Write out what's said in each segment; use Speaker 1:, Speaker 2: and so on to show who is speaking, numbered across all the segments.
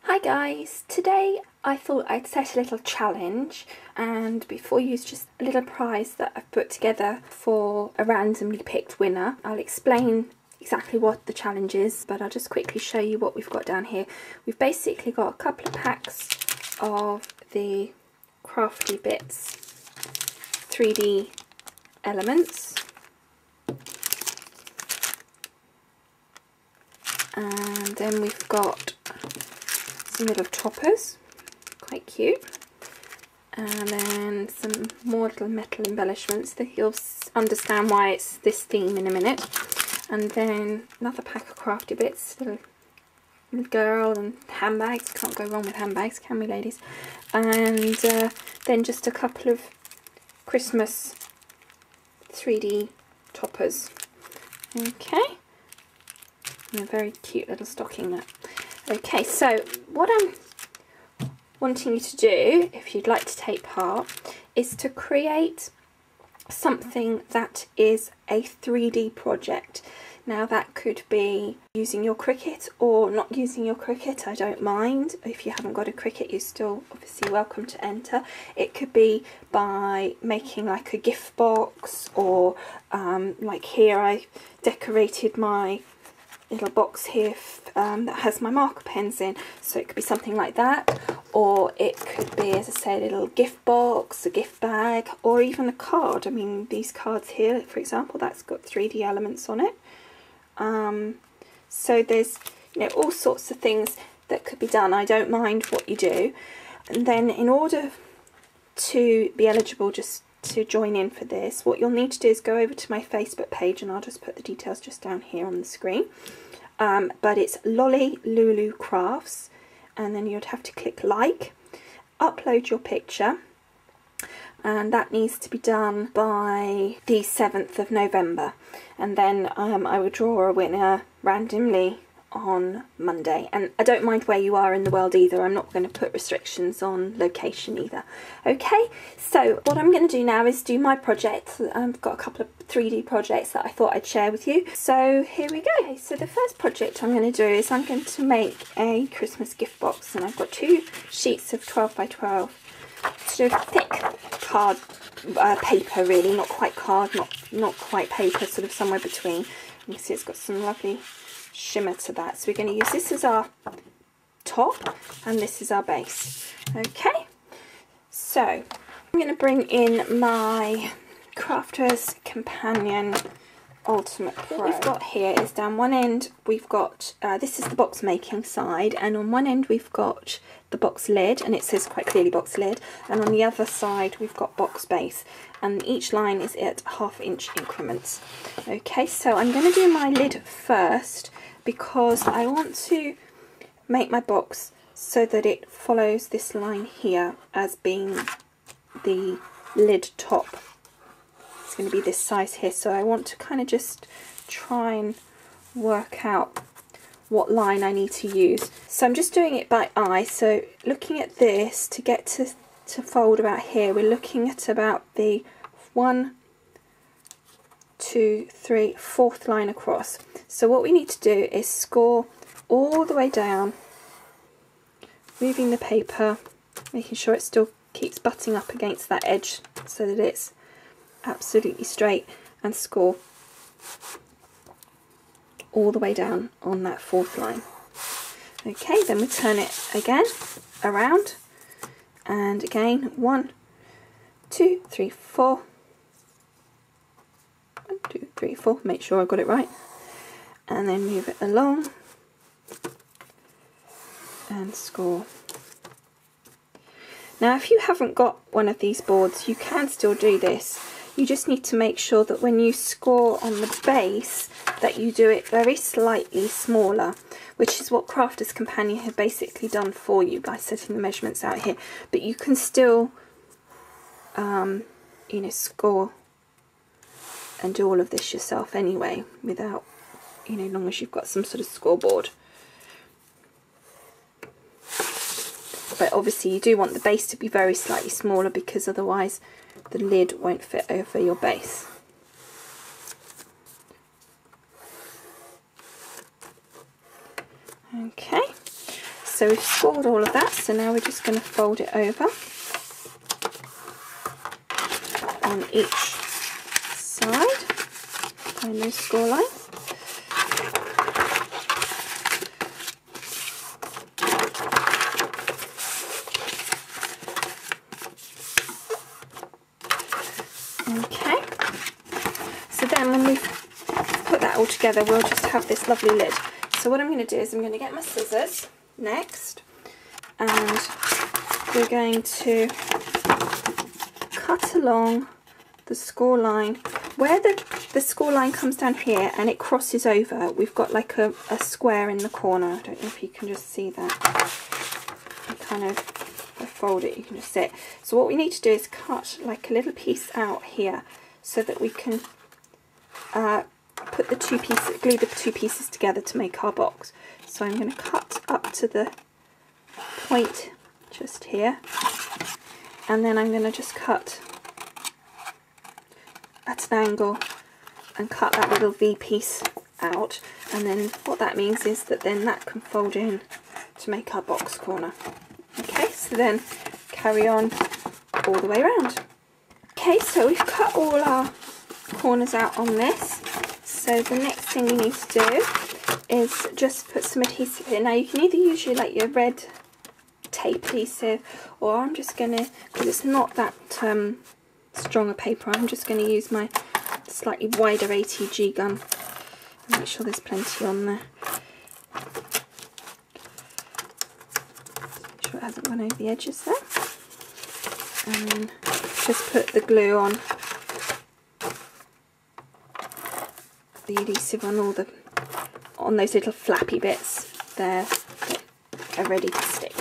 Speaker 1: Hi guys, today I thought I'd set a little challenge, and before you use just a little prize that I've put together for a randomly picked winner. I'll explain exactly what the challenge is, but I'll just quickly show you what we've got down here. We've basically got a couple of packs of the Crafty Bits 3D elements, and then we've got some little toppers, quite cute, and then some more little metal embellishments that you'll understand why it's this theme in a minute. And then another pack of Crafty Bits, little girl, and handbags. Can't go wrong with handbags, can we, ladies? And then just a couple of Christmas 3D toppers. Okay, and a very cute little stocking there. Okay, so what I'm wanting you to do, if you'd like to take part, is to create something that is a 3D project. Now that could be using your Cricut or not using your Cricut, I don't mind. If you haven't got a Cricut, you're still obviously welcome to enter. It could be by making like a gift box, or like here I decorated my little box here that has my marker pens in, so it could be something like that, or it could be, as I said, a little gift box, a gift bag, or even a card. I mean, these cards here, for example, that's got 3D elements on it. So there's, you know, all sorts of things that could be done. I don't mind what you do. And then in order to be eligible just to join in for this, what you'll need to do is go over to my Facebook page, and I'll just put the details just down here on the screen. But it's Lolly Lulu Crafts, and then you'd have to click like, upload your picture, and that needs to be done by the 7th of November. And then I will draw a winner randomly on Monday. And I don't mind where you are in the world either. I'm not going to put restrictions on location either. Okay, so what I'm going to do now is do my project. I've got a couple of 3D projects that I thought I'd share with you. So here we go. Okay, so the first project I'm going to do is I'm going to make a Christmas gift box, and I've got 2 sheets of 12 by 12 sort of thick card paper, really, not quite card, not quite paper, sort of somewhere between. You can see it's got some lovely shimmer to that. So we're going to use this as our top, and this is our base. Okay, so I'm going to bring in my Crafter's Companion Ultimate Pro. What we've got here is down one end we've got, this is the box making side, and on one end we've got the box lid, and it says quite clearly box lid, and on the other side we've got box base, and each line is at 1/2 inch increments. Okay, so I'm going to do my lid first, because I want to make my box so that it follows this line here as being the lid top. It's going to be this size here, so I want to kind of just try and work out what line I need to use. So I'm just doing it by eye. So looking at this, to get to fold about here, we're looking at about the 1, 2, 3, 4th line across. So what we need to do is score all the way down, moving the paper, making sure it still keeps butting up against that edge so that it's absolutely straight, and score all the way down on that 4th line. Okay, then we turn it again around, and again 1, 2, 3, 4. 1, 2, 3, 4. Make sure I got it right, and then move it along and score. Now, if you haven't got one of these boards, you can still do this. You just need to make sure that when you score on the base, that you do it very slightly smaller, which is what Crafter's Companion had basically done for you by setting the measurements out here. But you can still, you know, score and do all of this yourself anyway, without, you know, as long as you've got some sort of scoreboard. But obviously you do want the base to be very slightly smaller, because otherwise the lid won't fit over your base. Okay, so we've scored all of that, so now we're just going to fold it over on each side, find those score lines. Okay, so then when we've put that all together, we'll just have this lovely lid. So what I'm going to do is I'm going to get my scissors next, and we're going to cut along the score line. Where the score line comes down here and it crosses over, we've got like a square in the corner. I don't know if you can just see that. You kind of fold it, you can just see it. So what we need to do is cut like a little piece out here so that we can put the two pieces, glue the two pieces together to make our box. So I'm going to cut up to the point just here, and then I'm going to just cut at an angle and cut that little V piece out, and then what that means is that then that can fold in to make our box corner. Okay, so then carry on all the way around. Okay, so we've cut all our corners out on this. So the next thing we need to do is just put some adhesive in. Now you can either use your red tape adhesive, or I'm just going to, because it's not that strong a paper, I'm just going to use my slightly wider ATG gun. Make sure there's plenty on there. Make sure it hasn't gone over the edges there. And then just put the glue on, the adhesive on those little flappy bits there that are ready to stick.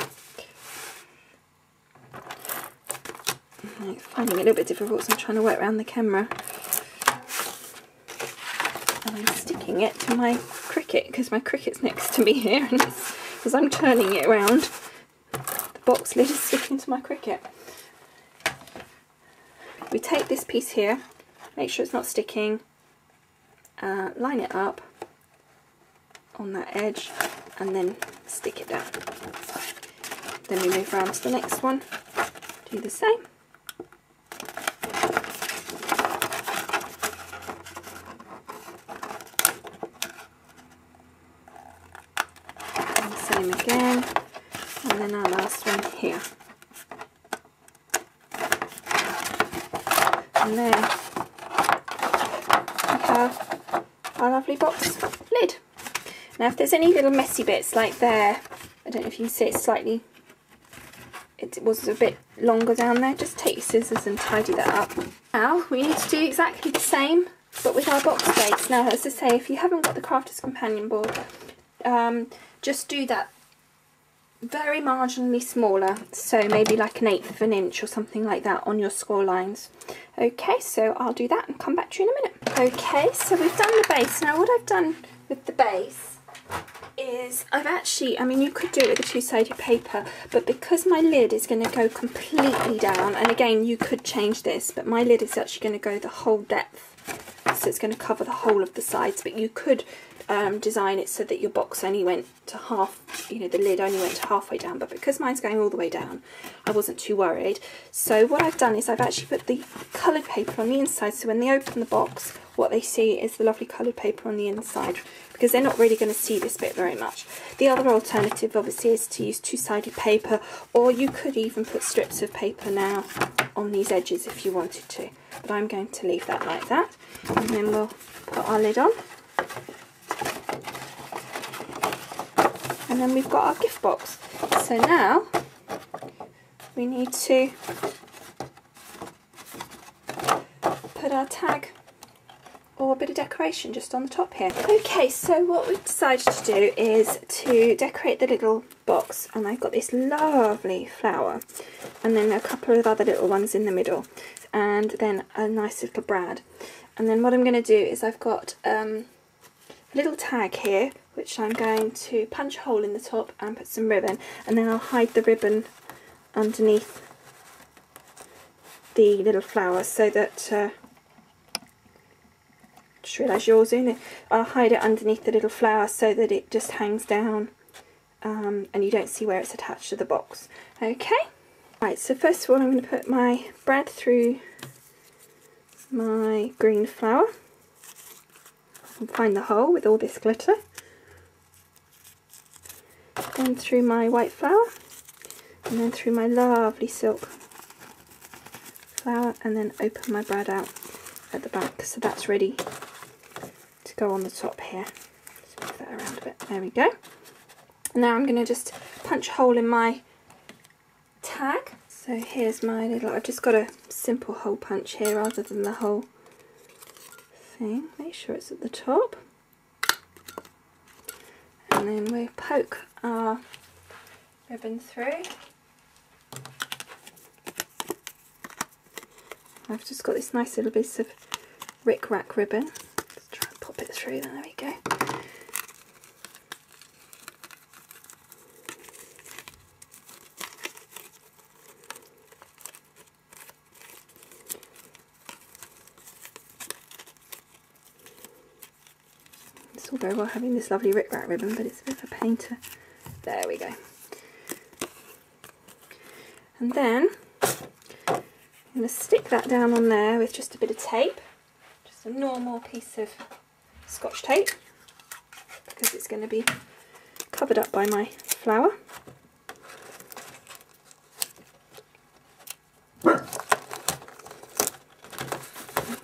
Speaker 1: I'm finding it a little bit difficult, so I'm trying to work around the camera. And I'm sticking it to my Cricut, because my Cricut's next to me here, and as I'm turning it around, the box lid is sticking to my Cricut. We take this piece here, make sure it's not sticking, line it up on that edge, and then stick it down. Then we move around to the next one, do the same. And same again, and then our last one here. And then we have our lovely box lid. Now if there's any little messy bits like there, I don't know if you can see it was a bit longer down there, just take your scissors and tidy that up. Now we need to do exactly the same but with our box plates. Now as I say, if you haven't got the Crafters Companion board, just do that very marginally smaller, so maybe like 1/8 of an inch or something like that on your score lines. Okay, so I'll do that and come back to you in a minute. Okay, so we've done the base. Now what I've done with the base is I've actually, I mean you could do it with a two-sided paper, but because my lid is going to go completely down, and again you could change this, but my lid is actually going to go the whole depth, so it's going to cover the whole of the sides, but you could design it so that your box only went to half, you know, the lid only went to halfway down, but because mine's going all the way down, I wasn't too worried. So what I've done is I've actually put the coloured paper on the inside, so when they open the box, what they see is the lovely coloured paper on the inside, because they're not really going to see this bit very much. The other alternative obviously is to use two-sided paper, or you could even put strips of paper now on these edges if you wanted to, but I'm going to leave that like that, and then we'll put our lid on. And then we've got our gift box. So now we need to put our tag or a bit of decoration just on the top here. Okay, so what we've decided to do is to decorate the little box, and I've got this lovely flower and then a couple of other little ones in the middle, and then a nice little brad. And then what I'm going to do is I've got a little tag here which I'm going to punch a hole in the top and put some ribbon, and then I'll hide the ribbon underneath the little flower so that just realised yours in it. I'll hide it underneath the little flower so that it just hangs down and you don't see where it's attached to the box. Okay, right, so first of all I'm going to put my brad through my green flour and find the hole with all this glitter, then through my white flour, and then through my lovely silk flour, and then open my brad out at the back, so that's ready to go on the top here. Just move that around a bit, there we go. Now I'm going to just punch a hole in my tag. So here's my little, I've just got a simple hole punch here rather than the whole thing. Make sure it's at the top. And then we poke our ribbon through. I've just got this nice little piece of Rick Rack ribbon. Let's try and pop it through, there we go. It's all very well having this lovely Rick Rack ribbon, but it's a bit of a pain to... There we go. And then I'm going to stick that down on there with just a bit of tape, just a normal piece of Scotch tape, because it's going to be covered up by my flour. Like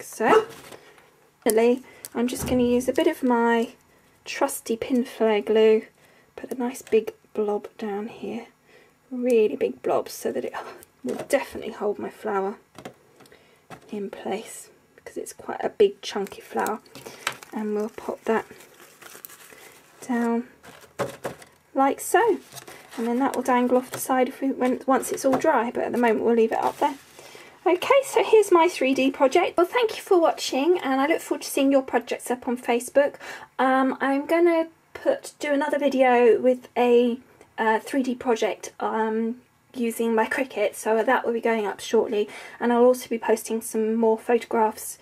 Speaker 1: so. Finally, I'm just going to use a bit of my trusty Pinflair glue, put a nice big blob down here, really big blobs, so that it will definitely hold my flour in place, because it's quite a big chunky flour. And we'll pop that down like so, and then that will dangle off the side if once it's all dry, but at the moment we'll leave it up there. Okay, so here's my 3D project. Well, thank you for watching, and I look forward to seeing your projects up on Facebook. I'm going to do another video with a 3D project using my Cricut, so that will be going up shortly, and I'll also be posting some more photographs,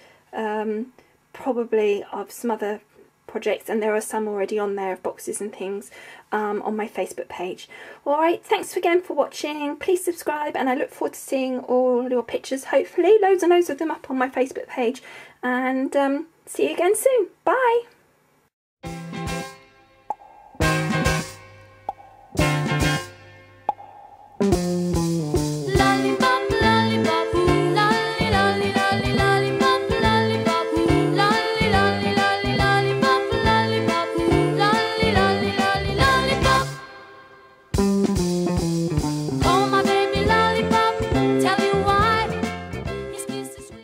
Speaker 1: probably of some other projects, and there are some already on there of boxes and things on my Facebook page. Alright, thanks again for watching, please subscribe, and I look forward to seeing all your pictures, hopefully loads and loads of them up on my Facebook page, and see you again soon. Bye!